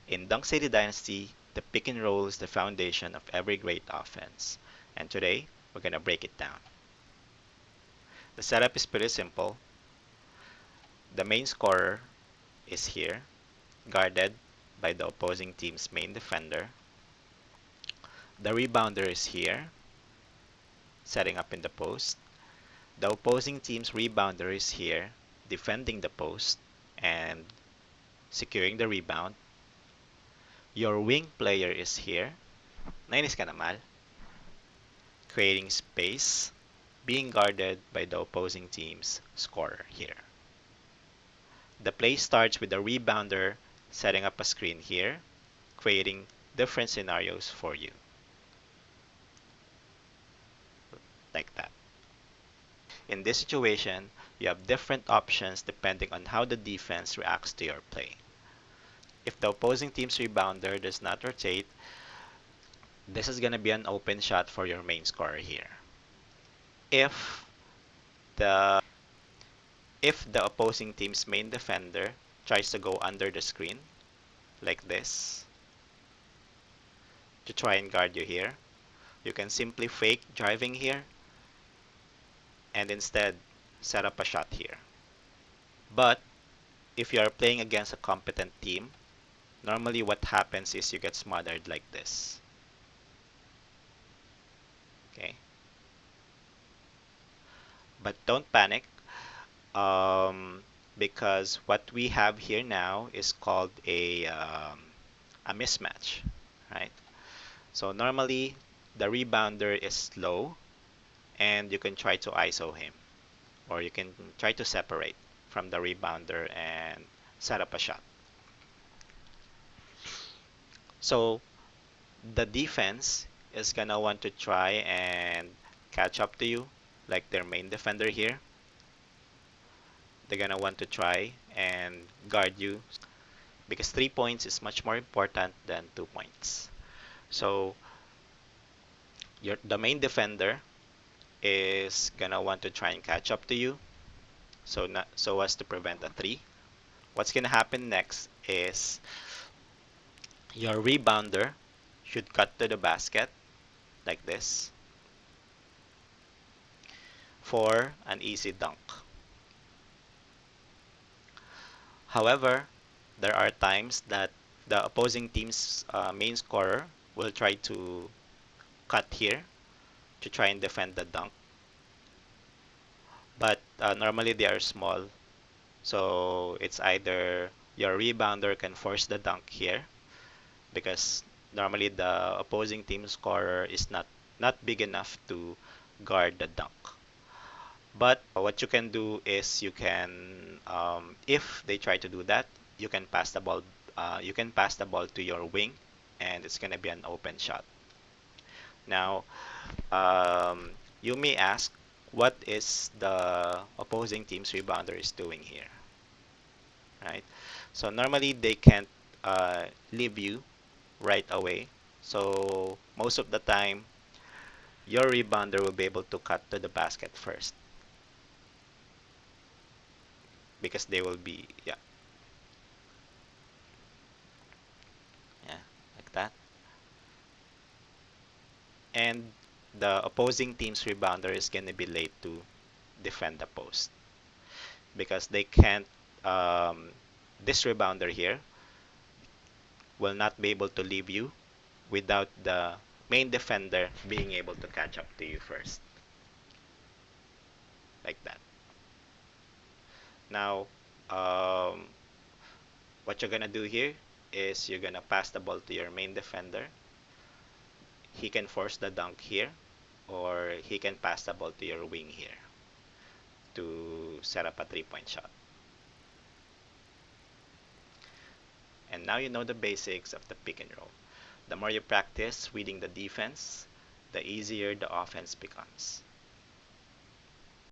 In Dunk City Dynasty, the pick and roll is the foundation of every great offense. And today, we're going to break it down. The setup is pretty simple. The main scorer is here, guarded by the opposing team's main defender. The rebounder is here, setting up in the post. The opposing team's rebounder is here, defending the post and securing the rebound. Your wing player is here, nainis ka na mal, creating space, being guarded by the opposing team's scorer here. The play starts with the rebounder setting up a screen here, creating different scenarios for you, like that. In this situation, you have different options depending on how the defense reacts to your play. If the opposing team's rebounder does not rotate, this is going to be an open shot for your main scorer here. If the if the opposing team's main defender tries to go under the screen like this to try and guard you here, you can simply fake driving here and instead set up a shot here. But if you are playing against a competent team, normally what happens is you get smothered like this. Okay? But don't panic, because what we have here now is called a mismatch, right? So normally the rebounder is slow and you can try to ISO him, or you can try to separate from the rebounder and set up a shot. So the defense is gonna want to try and catch up to you, like their main defender here. They're gonna want to try and guard you because 3 points is much more important than 2 points. So the main defender is gonna want to try and catch up to you, so as to prevent a three. What's gonna happen next is your rebounder should cut to the basket like this for an easy dunk. However, there are times that the opposing team's main scorer will try to cut here to try and defend the dunk. But normally they are small, so it's either your rebounder can force the dunk here because normally the opposing team scorer is not big enough to guard the dunk. But what you can do is you can, if they try to do that, you can pass the ball. You can pass the ball to your wing, and it's gonna be an open shot. Now, you may ask, what is the opposing team's rebounder is doing here, right? So normally they can't leave you right away. So most of the time, your rebounder will be able to cut to the basket first because they will be, yeah, like that. And the opposing team's rebounder is going to be late to defend the post because they can't, um, this rebounder here will not be able to leave you without the main defender being able to catch up to you first, like that. Now, um, what you're gonna do here is you're gonna pass the ball to your main defender. He can force the dunk here, or he can pass the ball to your wing here to set up a 3 point shot. And now you know the basics of the pick and roll. The more you practice reading the defense, the easier the offense becomes.